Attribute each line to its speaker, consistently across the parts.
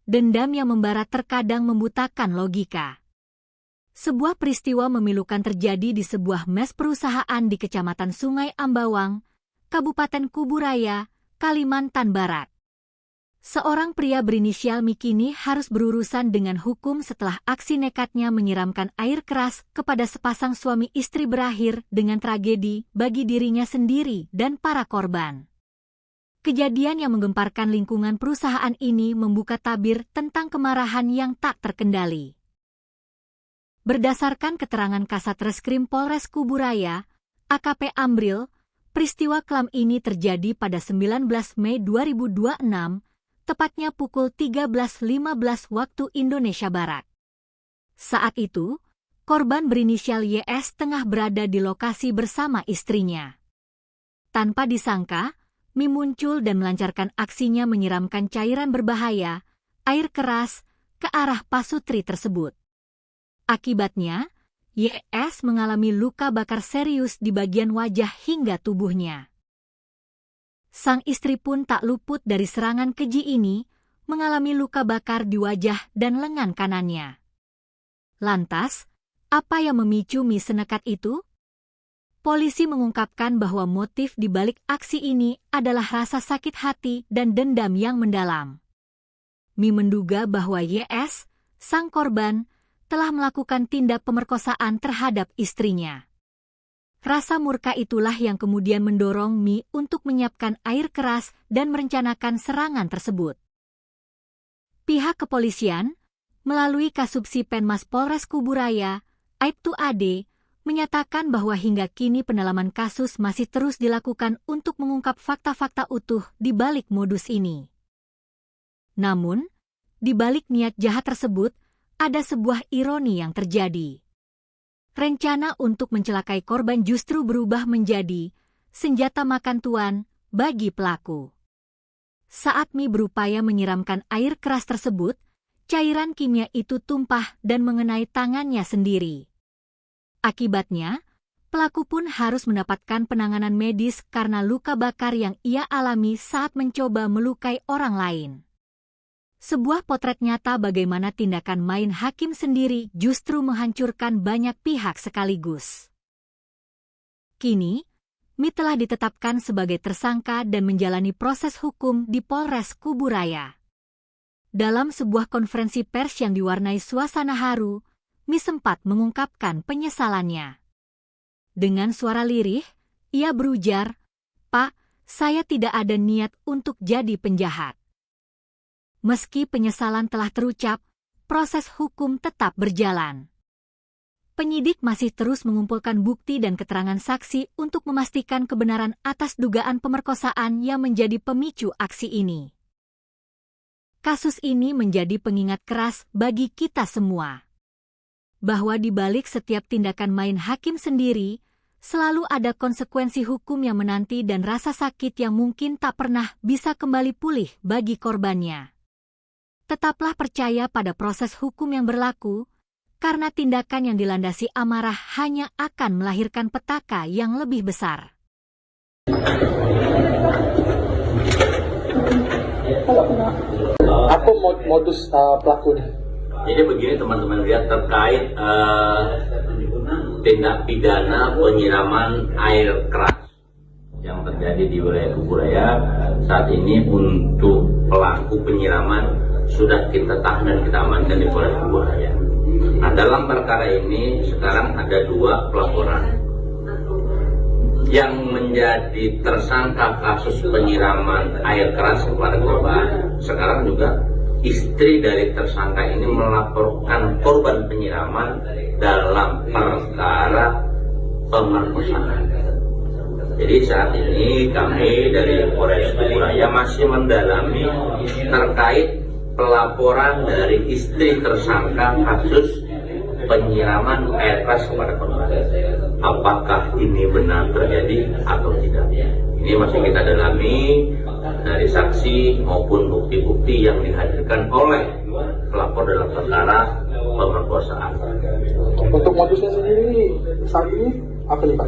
Speaker 1: dendam yang membara terkadang membutakan logika. Sebuah peristiwa memilukan terjadi di sebuah mes perusahaan di Kecamatan Sungai Ambawang, Kabupaten Kuburaya, Kalimantan Barat. Seorang pria berinisial Mikini harus berurusan dengan hukum setelah aksi nekatnya menyiramkan air keras kepada sepasang suami istri berakhir dengan tragedi bagi dirinya sendiri dan para korban. Kejadian yang menggemparkan lingkungan perusahaan ini membuka tabir tentang kemarahan yang tak terkendali. Berdasarkan keterangan Kasat Reskrim Polres Kuburaya, AKP Amril, peristiwa kelam ini terjadi pada 19 Mei 2026, tepatnya pukul 13.15 waktu Indonesia Barat. Saat itu, korban berinisial YS tengah berada di lokasi bersama istrinya. Tanpa disangka, Mi muncul dan melancarkan aksinya menyiramkan cairan berbahaya, air keras, ke arah pasutri tersebut. Akibatnya, YS mengalami luka bakar serius di bagian wajah hingga tubuhnya. Sang istri pun tak luput dari serangan keji ini, mengalami luka bakar di wajah dan lengan kanannya. Lantas, apa yang memicu Mi senekat itu? Polisi mengungkapkan bahwa motif di balik aksi ini adalah rasa sakit hati dan dendam yang mendalam. Mi menduga bahwa YS, sang korban, telah melakukan tindak pemerkosaan terhadap istrinya. Rasa murka itulah yang kemudian mendorong Mi untuk menyiapkan air keras dan merencanakan serangan tersebut. Pihak kepolisian, melalui Kasubsi Penmas Polres Kuburaya, Aibtu Ade, menyatakan bahwa hingga kini pendalaman kasus masih terus dilakukan untuk mengungkap fakta-fakta utuh di balik modus ini. Namun, di balik niat jahat tersebut, ada sebuah ironi yang terjadi. Rencana untuk mencelakai korban justru berubah menjadi senjata makan tuan bagi pelaku. Saat Mi berupaya menyiramkan air keras tersebut, cairan kimia itu tumpah dan mengenai tangannya sendiri. Akibatnya, pelaku pun harus mendapatkan penanganan medis karena luka bakar yang ia alami saat mencoba melukai orang lain. Sebuah potret nyata bagaimana tindakan main hakim sendiri justru menghancurkan banyak pihak sekaligus. Kini, Mi telah ditetapkan sebagai tersangka dan menjalani proses hukum di Polres Kuburaya. Dalam sebuah konferensi pers yang diwarnai suasana haru, Mi sempat mengungkapkan penyesalannya. Dengan suara lirih, ia berujar, "Pak, saya tidak ada niat untuk jadi penjahat." Meski penyesalan telah terucap, proses hukum tetap berjalan. Penyidik masih terus mengumpulkan bukti dan keterangan saksi untuk memastikan kebenaran atas dugaan pemerkosaan yang menjadi pemicu aksi ini. Kasus ini menjadi pengingat keras bagi kita semua. Bahwa di balik setiap tindakan main hakim sendiri, selalu ada konsekuensi hukum yang menanti dan rasa sakit yang mungkin tak pernah bisa kembali pulih bagi korbannya. Tetaplah percaya pada proses hukum yang berlaku, karena tindakan yang dilandasi amarah hanya akan melahirkan petaka yang lebih besar.
Speaker 2: Apa modus pelaku nih?
Speaker 3: Jadi begini teman-teman lihat terkait tindak pidana penyiraman air keras yang terjadi di wilayah Kuburaya. Saat ini untuk pelaku penyiraman sudah kita tahan dan kita amankan di Polres Kuburaya. Nah, dalam perkara ini sekarang ada 2 pelaporan. Yang menjadi tersangka kasus penyiraman air keras kepada korban, sekarang juga istri dari tersangka ini melaporkan korban penyiraman dalam perkara pemerkosaan. Jadi saat ini kami dari Polres Kuburaya masih mendalami terkait pelaporan dari istri tersangka kasus penyiraman air keras kepada korban. Apakah ini benar terjadi atau tidak? Ini masih kita dalami dari saksi maupun bukti-bukti yang dihadirkan oleh pelapor dalam perkara pemerkosaan.
Speaker 2: Untuk modusnya sendiri saat ini apa nih Pak?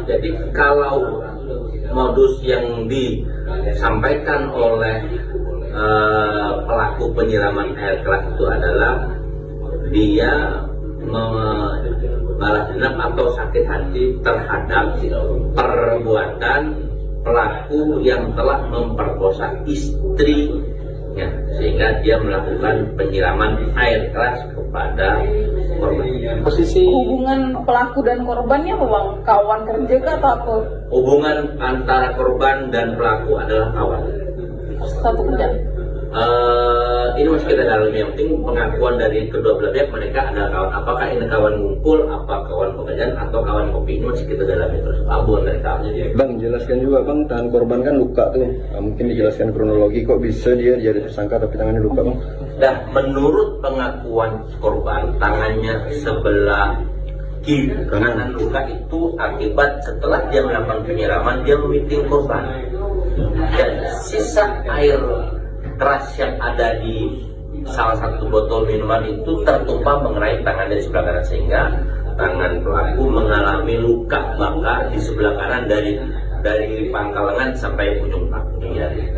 Speaker 3: Jadi kalau modus yang disampaikan oleh pelaku pelaku penyiraman air keras itu adalah dia balas dendam atau sakit hati terhadap perbuatan pelaku yang telah memperkosa istrinya, sehingga dia melakukan penyiraman air keras kepada korban.
Speaker 2: Posisi
Speaker 4: Hubungan pelaku dan korbannya memang kawan kerja kah atau apa?
Speaker 3: Hubungan antara korban dan pelaku adalah kawan.
Speaker 4: Satu kerja.
Speaker 3: Ini masih kita dalami, yang penting pengakuan dari kedua belah pihak mereka adalah kawan. Apakah ini kawan ngumpul, apa kawan pekerjaan, atau kawan kopi, ini masih kita dalami terus. Hubungan mereka.
Speaker 5: Bang, jelaskan juga bang, tangan korban kan luka tuh. Mungkin dijelaskan kronologi kok bisa dia jadi tersangka tapi tangannya luka bang?
Speaker 3: Nah, menurut pengakuan korban, tangannya sebelah kiri kanan luka itu akibat setelah dia melakukan penyiraman, dia meeting korban. Dan sisa air keras yang ada di salah satu botol minuman itu tertumpah mengenai tangan dari sebelah kanan, sehingga tangan pelaku mengalami luka bakar di sebelah kanan dari pangkal lengan sampai ujung jari.